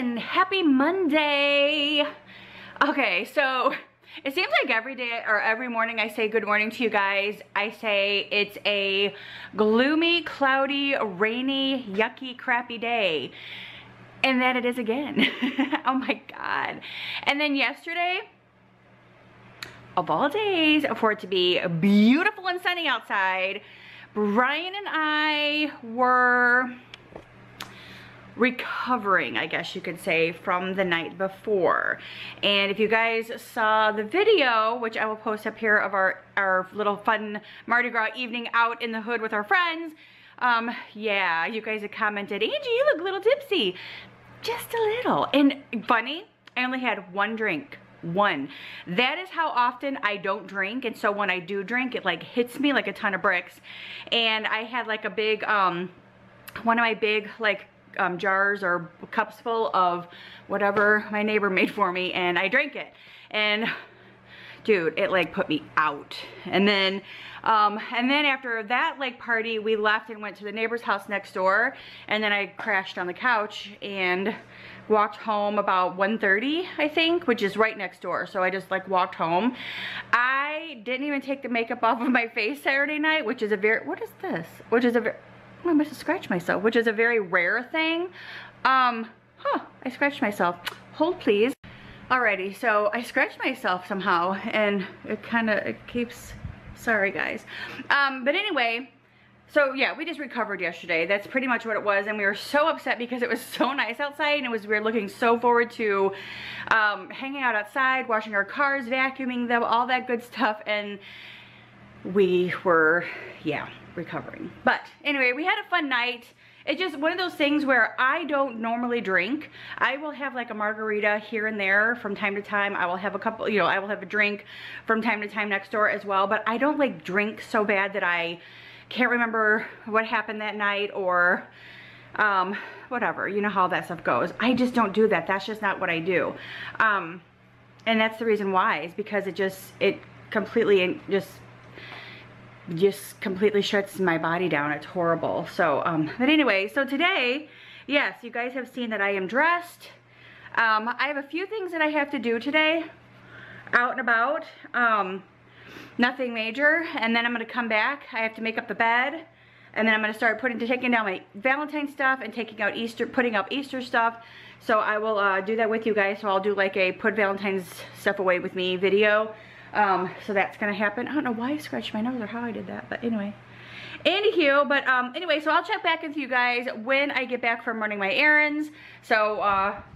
and happy Monday. Okay, so it seems like every day or every morning I say good morning to you guys. I say it's a gloomy, cloudy, rainy, yucky, crappy day. And that it is again. Oh my God. And then yesterday, of all days, for it to be beautiful and sunny outside, Brian and I were recovering, I guess you could say, from the night before. And if you guys saw the video, which I will post up here, of our little fun Mardi Gras evening out in the hood with our friends, yeah, you guys had commented, Angie, you look a little tipsy. Just a little. And funny, I only had one drink. One. That is how often I don't drink, and so when I do drink, it like hits me like a ton of bricks. And I had like a big, one of my big like jars or cups full of whatever my neighbor made for me, and I drank it. And dude, it like put me out. And then after that like party, we left and went to the neighbor's house next door, and then I crashed on the couch and walked home about 1:30, I think, which is right next door. So I just like walked home. I didn't even take the makeup off of my face Saturday night, which is a very, what is this? Which is a very, oh, I must have scratched myself, which is a very rare thing. I scratched myself. Hold please. Alrighty, so I scratched myself somehow, and it keeps, sorry guys. But anyway, so yeah, we just recovered yesterday. That's pretty much what it was, and we were so upset because it was so nice outside, and we were looking so forward to hanging out outside, washing our cars, vacuuming them, all that good stuff, and we were, yeah, recovering. But anyway, we had a fun night. It's just one of those things where I don't normally drink. I will have like a margarita here and there from time to time. I will have a couple, you know, I will have a drink from time to time next door as well, but I don't like drink so bad that I can't remember what happened that night or whatever, you know how that stuff goes. I just don't do that. That's just not what I do. And that's the reason why, is because it completely just completely shuts my body down. It's horrible. So, but anyway, so today, yes, you guys have seen that I am dressed. I have a few things that I have to do today, out and about. Nothing major, and then I'm gonna come back. I have to make up the bed, and then I'm gonna start taking down my Valentine stuff and putting up Easter stuff. So I will do that with you guys. So I'll do like a put Valentine's stuff away with me video. So that's gonna happen. I don't know why I scratched my nose or how I did that, but anyway. Anywho, but anyway, so I'll check back with you guys when I get back from running my errands. So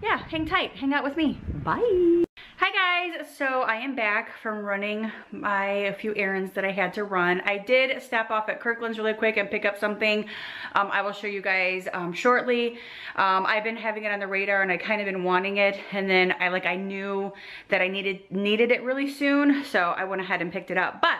yeah, hang tight, hang out with me. Bye. Hi guys, so I am back from running a few errands that I had to run. I did stop off at Kirkland's really quick and pick up something. I will show you guys shortly. I've been having it on the radar, and I kind of been wanting it, and then I knew that I needed it really soon, so I went ahead and picked it up. But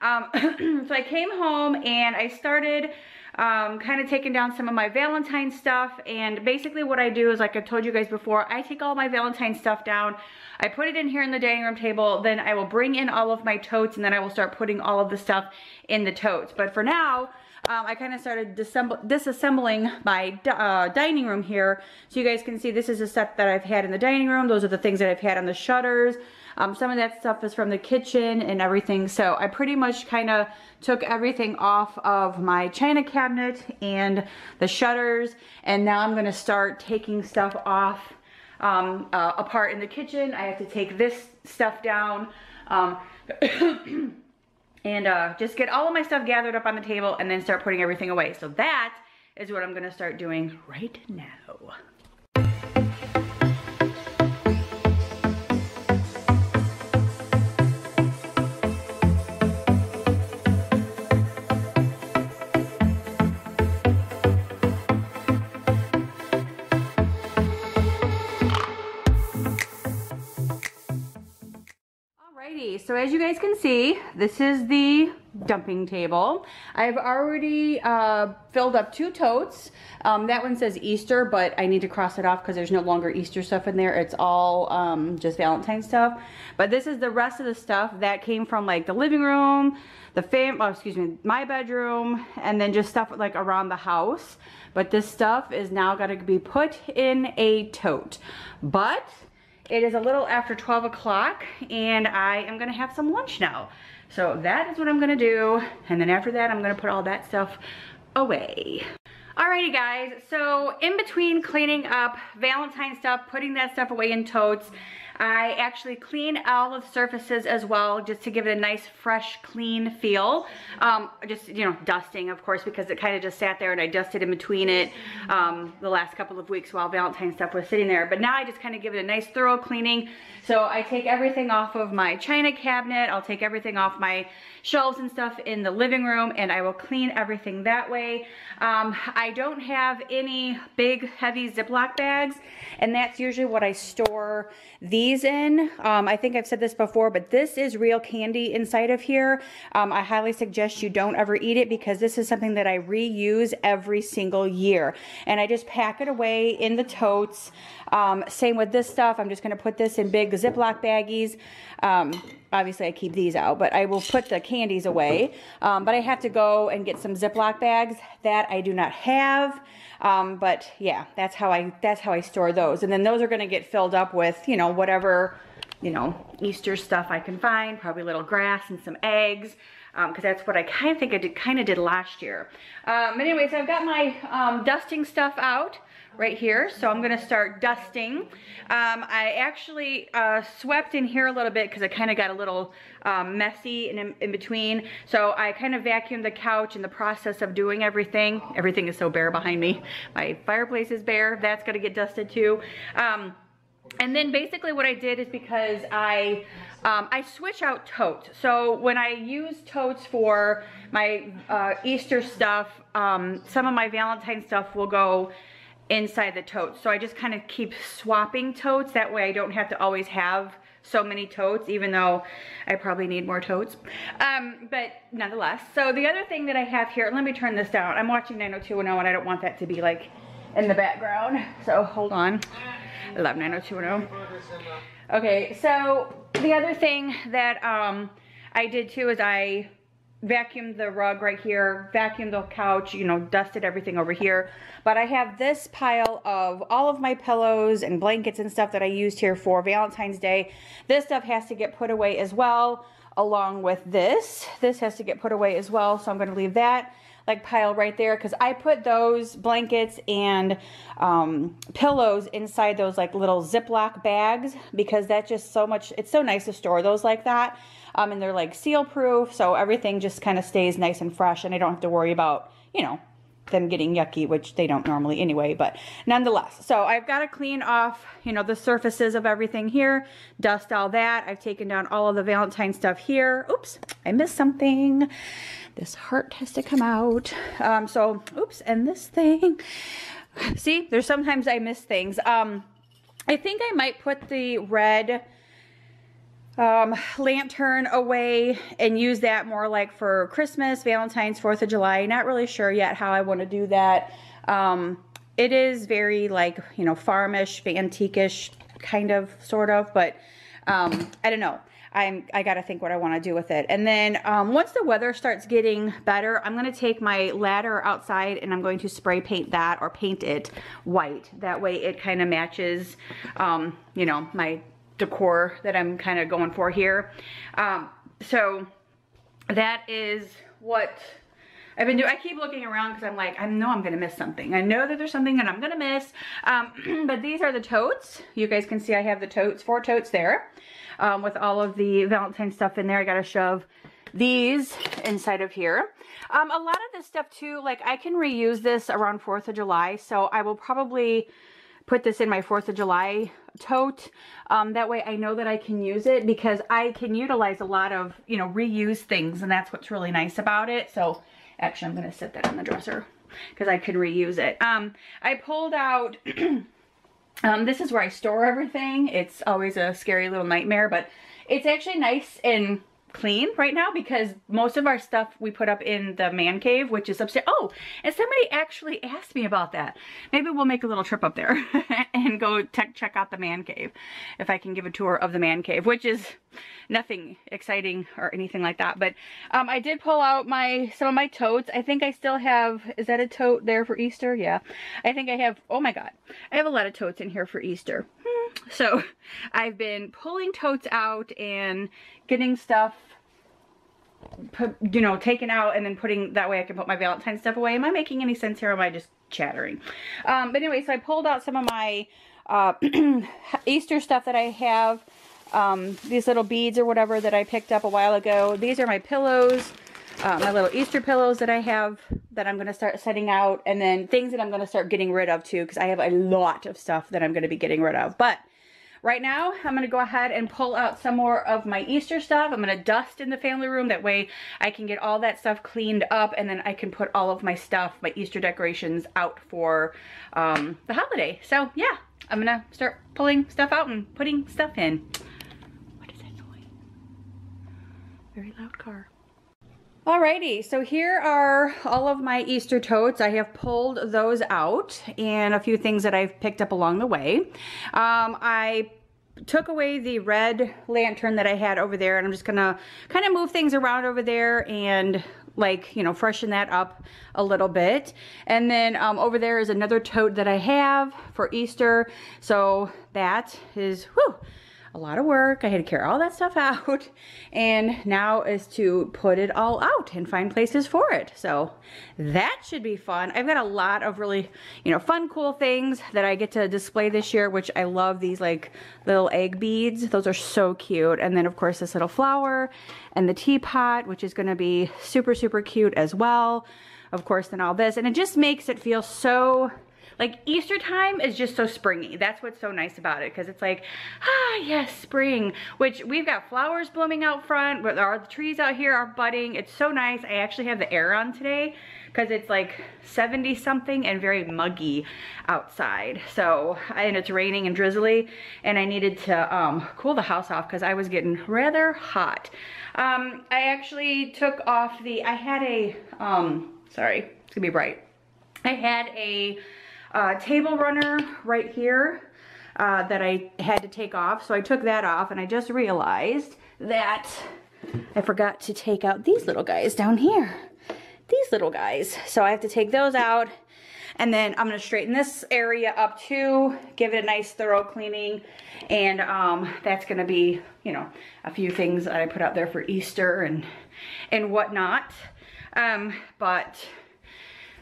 so I came home and I started kind of taking down some of my Valentine stuff. And basically what I do is, like I told you guys before, I take all my Valentine stuff down, I put it in here in the dining room table, then I will bring in all of my totes, and then I will start putting all of the stuff in the totes. But for now, I kind of started disassembling my dining room here. So you guys can see this is a set that I've had in the dining room. Those are the things that I've had on the shutters. Some of that stuff is from the kitchen and everything. So I pretty much kind of took everything off of my china cabinet and the shutters. And now I'm going to start taking stuff off apart in the kitchen. I have to take this stuff down. And just get all of my stuff gathered up on the table and then start putting everything away. So that is what I'm gonna start doing right now. So as you guys can see, this is the dumping table. I've already filled up 2 totes. That one says Easter, but I need to cross it off because there's no longer Easter stuff in there. It's all just Valentine stuff. But this is the rest of the stuff that came from like the living room, my bedroom, and then just stuff like around the house. But this stuff is now got to be put in a tote. But it is a little after 12 o'clock and I am gonna have some lunch now. So that is what I'm gonna do. And then after that, I'm gonna put all that stuff away. Alrighty guys, so in between cleaning up Valentine stuff, putting that stuff away in totes, I actually clean all of the surfaces as well, just to give it a nice, fresh, clean feel. Just, you know, dusting, of course, because it kind of just sat there and I dusted in between it the last couple of weeks while Valentine stuff was sitting there. But now I just kind of give it a nice, thorough cleaning. So I take everything off of my china cabinet. I'll take everything off my shelves and stuff in the living room, and I will clean everything that way. I don't have any big, heavy Ziploc bags, and that's usually what I store these in. I think I've said this before, but this is real candy inside of here. I highly suggest you don't ever eat it because this is something that I reuse every single year. And I just pack it away in the totes. Same with this stuff. I'm just gonna put this in big Ziploc baggies. Obviously I keep these out, but I will put the candies away. But I have to go and get some Ziploc bags that I do not have. But yeah, that's how I store those. And then those are gonna get filled up with, you know, whatever, you know, Easter stuff I can find, probably a little grass and some eggs. Because that's what I kind of did last year. Anyways, I've got my dusting stuff out right here, so I'm gonna start dusting. I actually swept in here a little bit because I kind of got a little messy in between. So I kind of vacuumed the couch in the process of doing everything. Everything is so bare behind me. My fireplace is bare. That's gonna get dusted too. And then basically what I did is because I switch out totes. So when I use totes for my Easter stuff, some of my Valentine stuff will go inside the totes. So I just kind of keep swapping totes. That way I don't have to always have so many totes, even though I probably need more totes. But nonetheless. So the other thing that I have here, let me turn this down. I'm watching 90210 and I don't want that to be like in the background. So hold on. I love 90210. Okay, so the other thing that I did too is I vacuumed the rug right here, vacuumed the couch, you know, dusted everything over here. But I have this pile of all of my pillows and blankets and stuff that I used here for Valentine's Day. This stuff has to get put away as well, along with this. This has to get put away as well, so I'm going to leave that like pile right there because I put those blankets and pillows inside those like little Ziploc bags because that's just so much, it's so nice to store those like that. And they're like seal proof, so everything just kind of stays nice and fresh and I don't have to worry about, you know, them getting yucky, which they don't normally anyway, but nonetheless. So I've got to clean off, you know, the surfaces of everything here, dust all that. I've taken down all of the Valentine stuff here. Oops, I missed something. This heart has to come out. Oops, and this thing. See, there's sometimes I miss things. I think I might put the red lantern away and use that more like for Christmas, Valentine's, 4th of July. Not really sure yet how I want to do that. It is very like, you know, farmish, antique-ish kind of, sort of, but I don't know. I got to think what I want to do with it. And then once the weather starts getting better, I'm going to take my ladder outside and I'm going to spray paint that or paint it white. That way it kind of matches, you know, my decor that I'm kind of going for here. So that is what I've been doing. I keep looking around because I'm like, I know I'm going to miss something. I know that there's something that I'm going to miss. But these are the totes. You guys can see I have the totes, 4 totes there. With all of the Valentine stuff in there. I got to shove these inside of here. A lot of this stuff too, like I can reuse this around 4th of July. So I will probably put this in my 4th of July tote. That way I know that I can use it because I can utilize a lot of, you know, reuse things. And that's what's really nice about it. So actually I'm going to set that on the dresser because I could reuse it. I pulled out... this is where I store everything. It's always a scary little nightmare, but it's actually nice and clean right now because most of our stuff we put up in the man cave, which is upstairs. Oh, and somebody actually asked me about that. Maybe we'll make a little trip up there and go check out the man cave, if I can give a tour of the man cave, which is nothing exciting or anything like that. But I did pull out some of my totes. I think I still have, is that a tote there for Easter? Yeah, I think I have. Oh my god, I have a lot of totes in here for Easter. So I've been pulling totes out and getting stuff, you know, taken out and then putting, that way I can put my Valentine stuff away. Am I making any sense here or am I just chattering? But anyway, so I pulled out some of my Easter stuff that I have. These little beads or whatever that I picked up a while ago. These are my pillows. My little Easter pillows that I have that I'm going to start setting out, and then things that I'm going to start getting rid of too, because I have a lot of stuff that I'm going to be getting rid of. But right now I'm going to go ahead and pull out some more of my Easter stuff. I'm going to dust in the family room, that way I can get all that stuff cleaned up, and then I can put all of my stuff, my Easter decorations, out for the holiday. So yeah, I'm going to start pulling stuff out and putting stuff in. What is that noise? Very loud car. Alrighty, so here are all of my Easter totes. I have pulled those out, and a few things that I've picked up along the way. I took away the red lantern that I had over there, and I'm just gonna kind of move things around over there and, like, you know, freshen that up a little bit. And then over there is another tote that I have for Easter. So that is, whew, a lot of work. I had to carry all that stuff out, and now is to put it all out and find places for it. So that should be fun. I've got a lot of really, you know, fun, cool things that I get to display this year, which I love. These like little egg beads. Those are so cute. And then of course this little flower and the teapot, which is going to be super, super cute as well. Of course, then all this, and it just makes it feel so, like, Easter time is just so springy. That's what's so nice about it, because it's like, ah, yes, spring. Which we've got flowers blooming out front, but the trees out here are budding. It's so nice. I actually have the air on today because it's like 70 something and very muggy outside. So, and it's raining and drizzly, and I needed to cool the house off because I was getting rather hot. I actually took off I had a, sorry, it's gonna be bright. I had a table runner right here that I had to take off. So I took that off, and I just realized that I forgot to take out these little guys down here. These little guys. So I have to take those out, and then I'm going to straighten this area up too, give it a nice thorough cleaning, and that's going to be, you know, a few things that I put out there for Easter and whatnot. But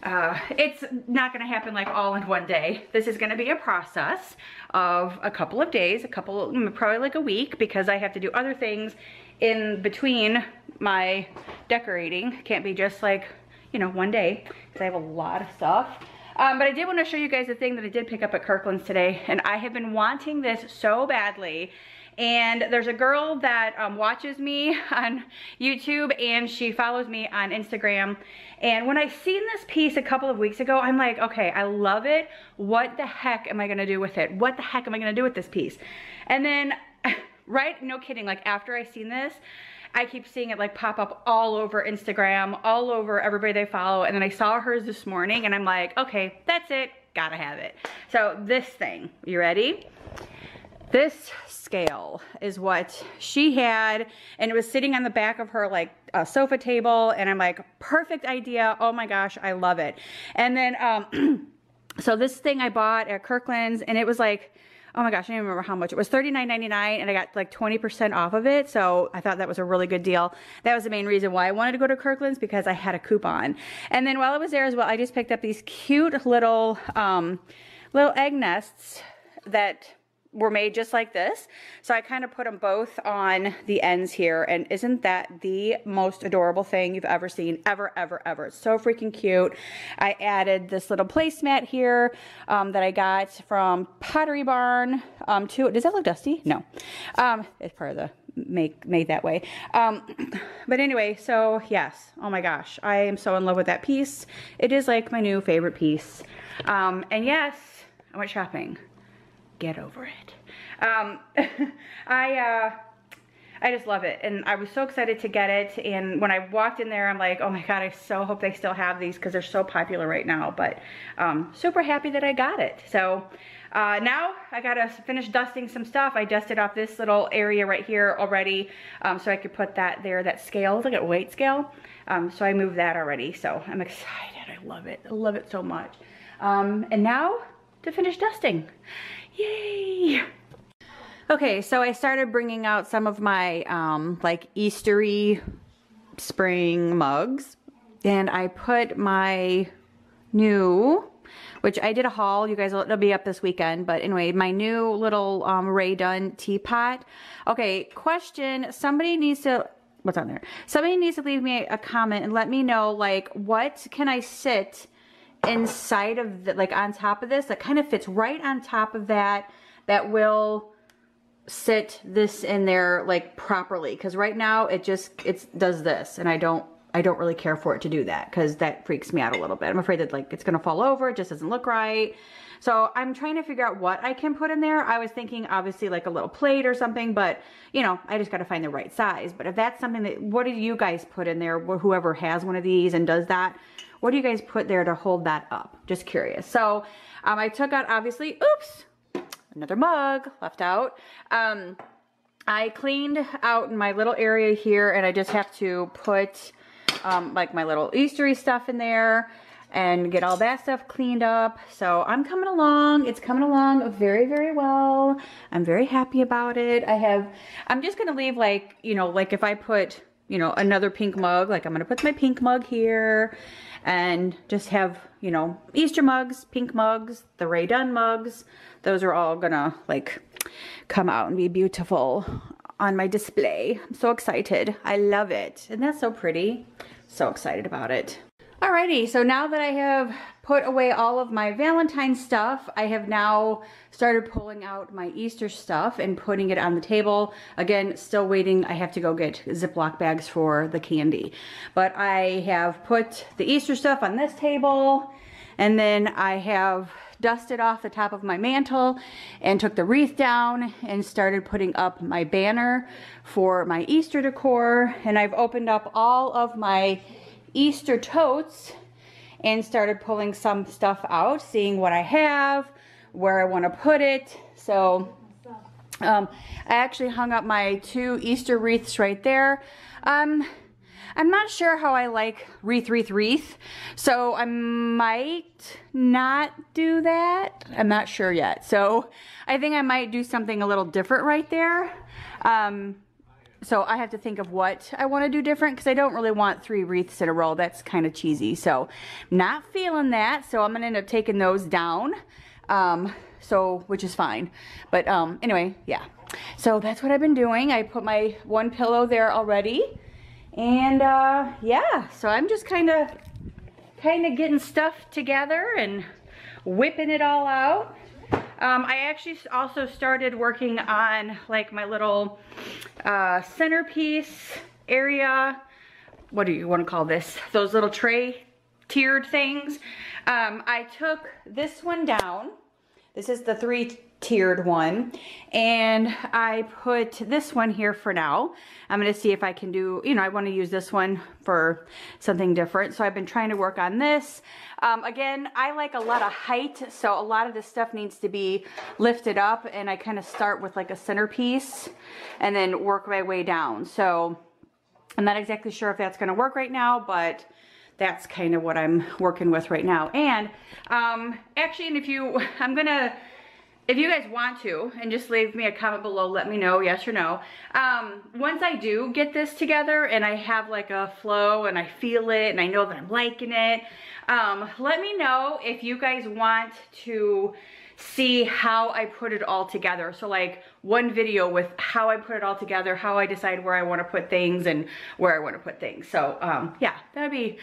it's not going to happen like all in one day. This is going to be a process of a couple of days, probably like a week, because I have to do other things in between my decorating. Can't be just like, you know, one day, because I have a lot of stuff. But I did want to show you guys the thing that I did pick up at Kirkland's today, and I have been wanting this so badly. And there's a girl that watches me on YouTube, and she follows me on Instagram. And when I seen this piece a couple of weeks ago, I'm like, okay, I love it. What the heck am I gonna do with it? What the heck am I gonna do with this piece? And then, right, no kidding, like after I seen this, I keep seeing it like pop up all over Instagram, all over everybody they follow. And then I saw hers this morning, and I'm like, okay, that's it, gotta have it. So this thing, you ready? This scale is what she had, and it was sitting on the back of her like sofa table, and I'm like, perfect idea. Oh my gosh, I love it. And then so this thing I bought at Kirkland's, and it was like, oh my gosh, I don't even remember how much. It was $39.99, and I got like 20% off of it. So I thought that was a really good deal. That was the main reason why I wanted to go to Kirkland's, because I had a coupon. And then while I was there as well, I just picked up these cute little egg nests that were made just like this. So I kind of put them both on the ends here, and isn't that the most adorable thing you've ever seen? Ever, ever, ever. It's so freaking cute. I added this little placemat here that I got from Pottery Barn to it. Does that look dusty? No. It's part of the made that way. But anyway, so yes, oh my gosh, I am so in love with that piece. It is like my new favorite piece. And yes, I went shopping. Get over it. I just love it. And I was so excited to get it. And when I walked in there, I'm like, oh my God, I so hope they still have these because they're so popular right now. But super happy that I got it. So now I gotta finish dusting some stuff. I dusted off this little area right here already, so I could put that there, that scale, look at weight scale. So I moved that already, so I'm excited. I love it so much. And now to finish dusting. Yay! Okay, so I started bringing out some of my like Eastery spring mugs, and I put my new, which I did a haul, you guys, it'll be up this weekend, but anyway, my new little Ray Dunn teapot. Okay, question, somebody needs to, what's on there? Somebody needs to leave me a comment and let me know, like, what can I sit inside of, the, like, on top of this, that kind of fits right on top of that, that will sit this in there, like, properly, because right now, it does this, and I don't really care for it to do that because that freaks me out a little bit. I'm afraid that like it's gonna fall over, it just doesn't look right. So I'm trying to figure out what I can put in there. I was thinking obviously like a little plate or something, but you know, I just gotta find the right size. But if that's something that, what do you guys put in there? Whoever has one of these and does that, what do you guys put there to hold that up? Just curious. So I took out obviously, oops, another mug left out. I cleaned out my little area here and I just have to put like my little Eastery stuff in there and get all that stuff cleaned up. So I'm coming along. It's coming along very, very well. I'm very happy about it. I'm just gonna leave like, you know, like if I put, you know, another pink mug, like I'm gonna put my pink mug here and just have, you know, Easter mugs, pink mugs, the Ray Dunn mugs. Those are all gonna like come out and be beautiful on my display. I'm so excited. I love it. And that's so pretty. So excited about it. Alrighty, so now that I have put away all of my Valentine's stuff, I have now started pulling out my Easter stuff and putting it on the table. Again, still waiting. I have to go get Ziploc bags for the candy. But I have put the Easter stuff on this table, and then I have dusted off the top of my mantle and took the wreath down and started putting up my banner for my Easter decor. And I've opened up all of my Easter totes and started pulling some stuff out, seeing what I have, where I want to put it. So I actually hung up my 2 Easter wreaths right there. I'm not sure how I like wreath, so I might not do that. I'm not sure yet. So I think I might do something a little different right there. So I have to think of what I want to do different because I don't really want 3 wreaths in a row. That's kind of cheesy. So not feeling that. So I'm going to end up taking those down. Which is fine. But anyway, yeah. So that's what I've been doing. I put my 1 pillow there already. And yeah, so I'm just kind of getting stuff together and whipping it all out. I actually also started working on like my little centerpiece area. What do you want to call this? Those little tray tiered things. I took this one down. This is the 3-tiered one, and I put this one here for now. I'm gonna see if I can do, you know, I want to use this one for something different. So I've been trying to work on this. Again, I like a lot of height, so a lot of this stuff needs to be lifted up, and I kind of start with like a centerpiece and then work my way down. So I'm not exactly sure if that's gonna work right now, but that's kind of what I'm working with right now. And actually, and if you guys want to, and just leave me a comment below, let me know, yes or no. Once I do get this together and I have like a flow and I feel it and I know that I'm liking it, let me know if you guys want to see how I put it all together. So like one video with how I put it all together, how I decide where I want to put things and where I want to put things. So yeah, that'd be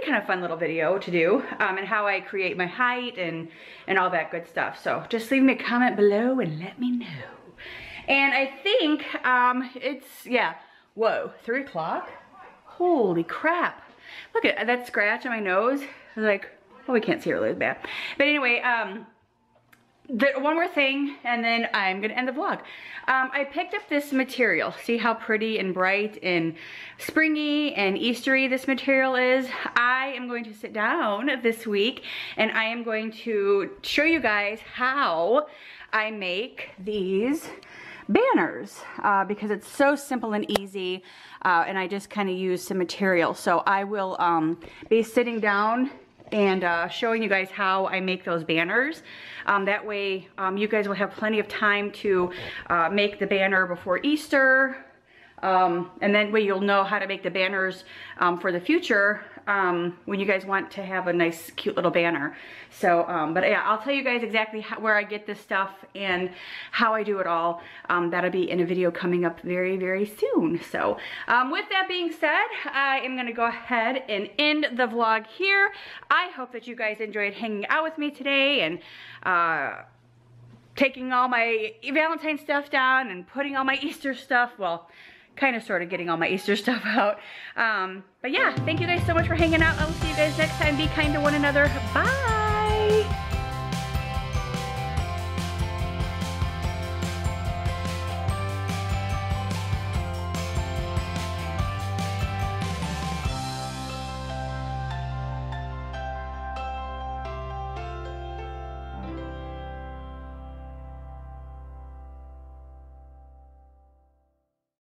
kind of fun little video to do, and how I create my height and all that good stuff. So just leave me a comment below and let me know. And I think it's, yeah, whoa, 3 o'clock? Holy crap. Look at that scratch on my nose. I was like, oh, we can't see it really bad. But anyway, one more thing, and then I'm gonna end the vlog. I picked up this material. See how pretty and bright and springy and Eastery this material is? I am going to sit down this week and I am going to show you guys how I make these banners because it's so simple and easy, and I just kind of use some material. So I will be sitting down and showing you guys how I make those banners. That way you guys will have plenty of time to make the banner before Easter, and then way you'll know how to make the banners for the future when you guys want to have a nice cute little banner. So but yeah, I'll tell you guys exactly where I get this stuff and how I do it all. That'll be in a video coming up very, very soon. So with that being said, I am gonna go ahead and end the vlog here. I hope that you guys enjoyed hanging out with me today and taking all my Valentine stuff down and putting all my Easter stuff, well, kind of sort of getting all my Easter stuff out. But yeah, thank you guys so much for hanging out. I will see you guys next time. Be kind to one another. Bye.